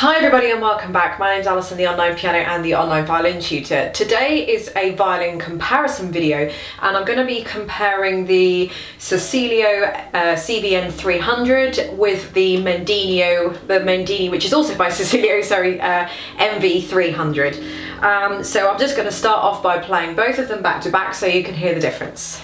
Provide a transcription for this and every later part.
Hi everybody and welcome back. My name's Alison, the online piano and the online violin tutor. Today is a violin comparison video and I'm going to be comparing the Cecilio CVN300 with the Mendini, which is also by Cecilio, MV300. So I'm just going to start off by playing both of them back to back so you can hear the difference.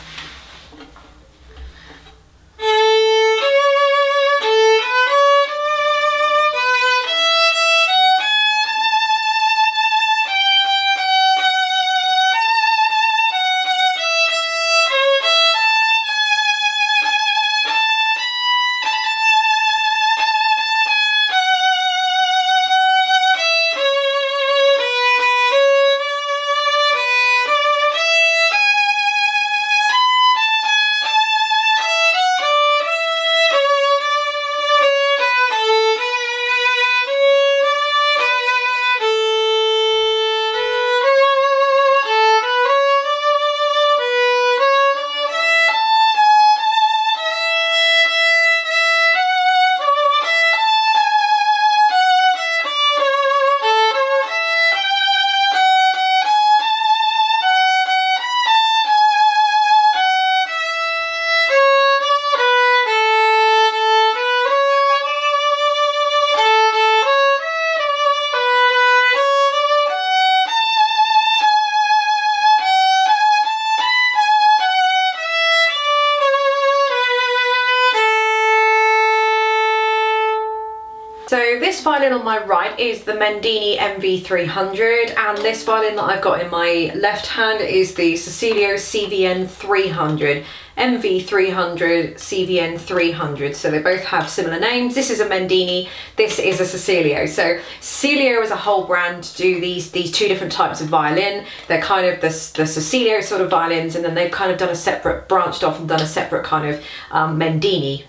So this violin on my right is the Mendini MV300 and this violin that I've got in my left hand is the Cecilio CVN300. MV300, CVN300, so they both have similar names. This is a Mendini, this is a Cecilio. So Cecilio as a whole brand do these two different types of violin. They're kind of the Cecilio sort of violins, and then they've kind of done a separate, branched off and done a separate kind of Mendini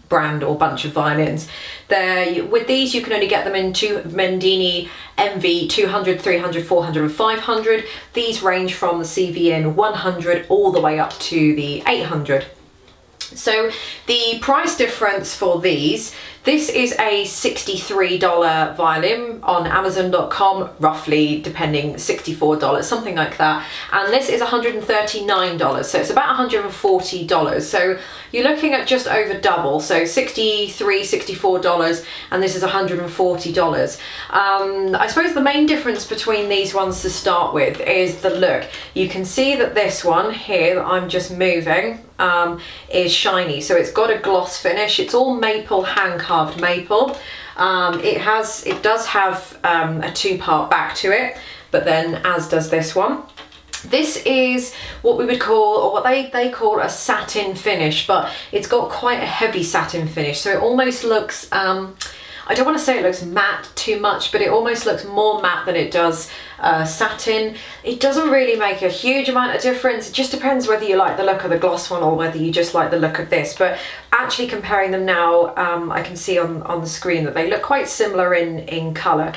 brand or bunch of violins. With these you can only get them in Mendini MV 200, 300, 400 and 500. These range from the CVN 100 all the way up to the 800. So the price difference for these, this is a $63 violin on Amazon.com, roughly, depending, $64, something like that. And this is $139, so it's about $140. So you're looking at just over double, so $63, $64, and this is $140. I suppose the main difference between these ones to start with is the look. You can see that this one here that I'm just moving is shiny, so it's got a gloss finish. It's all maple, hand carved maple. It does have a two-part back to it, but then as does this one. This is what we would call, or what they call a satin finish, but it's got quite a heavy satin finish, so it almost looks I don't want to say it looks matte too much, but it almost looks more matte than it does satin. It doesn't really make a huge amount of difference. It just depends whether you like the look of the gloss one or whether you just like the look of this. But actually comparing them now, I can see on the screen that they look quite similar in colour.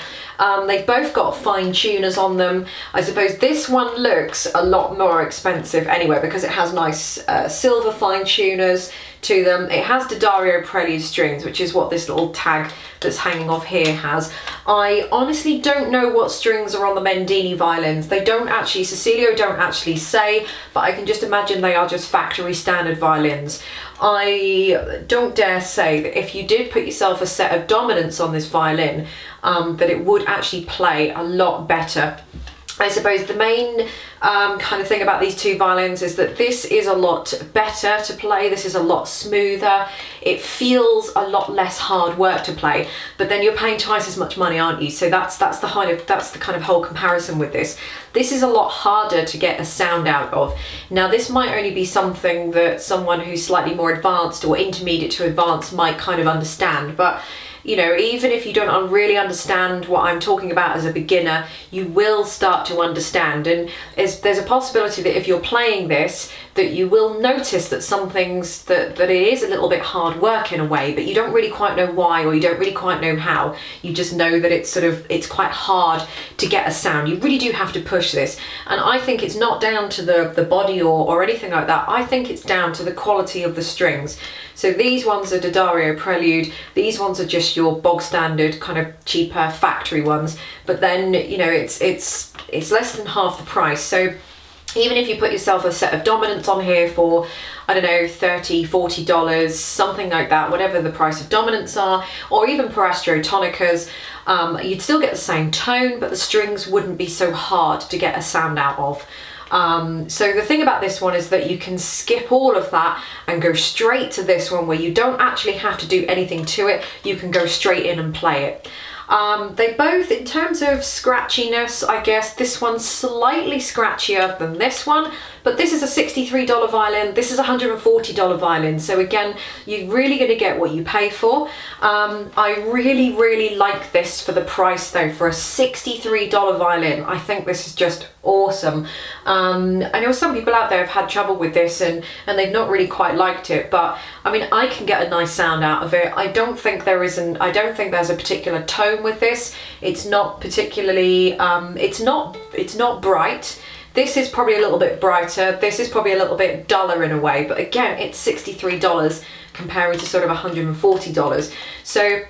They've both got fine tuners on them. I suppose this one looks a lot more expensive anyway because it has nice silver fine tuners to them. It has D'Addario Prelude strings, which is what this little tag that's hanging off here has. I honestly don't know what strings are on the Mendini violins. They don't actually, Cecilio don't actually say, but I can just imagine they are just factory standard violins. I don't dare say that if you did put yourself a set of dominants on this violin, that it would actually play a lot better. I suppose the main kind of thing about these two violins is that this is a lot better to play. This is a lot smoother. It feels a lot less hard work to play, but then you're paying twice as much money, aren't you? So that's the kind of whole comparison with this. This is a lot harder to get a sound out of. Now this might only be something that someone who's slightly more advanced or intermediate to advanced might kind of understand, but you know, even if you don't really understand what I'm talking about as a beginner, you will start to understand. And there's a possibility that if you're playing this, that you will notice that some things, that it is a little bit hard work in a way, but you don't really quite know why, or you don't really quite know how. You just know that it's quite hard to get a sound. You really do have to push this. And I think it's not down to the body or anything like that. I think it's down to the quality of the strings. So these ones are D'Addario Prelude. These ones are just your bog standard kind of cheaper factory ones. But then, you know, it's less than half the price. So even if you put yourself a set of dominants on here for, I don't know, $30, $40, something like that, whatever the price of dominants are, or even Parastro tonicas, you'd still get the same tone, but the strings wouldn't be so hard to get a sound out of. So the thing about this one is that you can skip all of that and go straight to this one where you don't actually have to do anything to it. You can go straight in and play it. They both, in terms of scratchiness, I guess this one's slightly scratchier than this one, but this is a $63 violin, this is a $140 violin, so again, you're really going to get what you pay for. I really like this for the price though. For a $63 violin, I think this is just awesome. I know some people out there have had trouble with this and they've not really quite liked it, but I mean, I can get a nice sound out of it. I don't think there's a particular tone with this. It's not particularly, it's not bright. This is probably a little bit brighter. This is probably a little bit duller in a way, but again, it's $63 comparing to sort of $140. So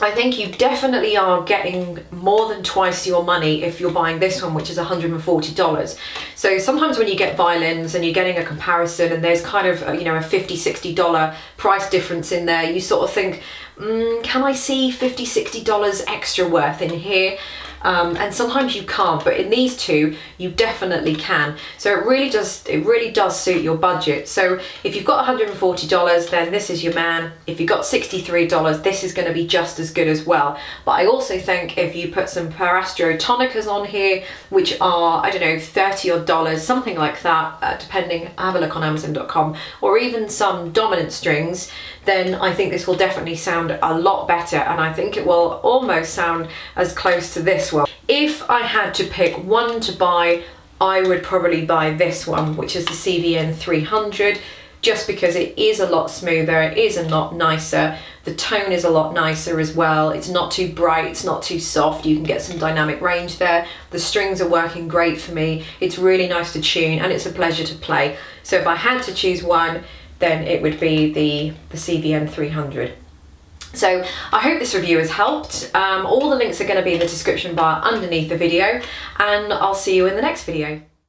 I think you definitely are getting more than twice your money if you're buying this one, which is $140. So sometimes when you get violins and you're getting a comparison and there's kind of, you know, a $50, $60 price difference in there, you sort of think, can I see $50, $60 extra worth in here? And sometimes you can't, but in these two you definitely can. So it really does suit your budget. So if you've got $140, then this is your man. If you've got $63, this is going to be just as good as well. But I also think if you put some Parastro tonicas on here, which are, I don't know, $30 odd, something like that, depending, have a look on Amazon.com, or even some dominant strings, then I think this will definitely sound a lot better, and I think it will almost sound as close to this one. If I had to pick one to buy, I would probably buy this one, which is the CVN300, just because it is a lot smoother, it is a lot nicer, the tone is a lot nicer as well, it's not too bright, it's not too soft, you can get some dynamic range there, the strings are working great for me, it's really nice to tune and it's a pleasure to play. So if I had to choose one, then it would be the CVN300. So I hope this review has helped. All the links are going to be in the description bar underneath the video, and I'll see you in the next video.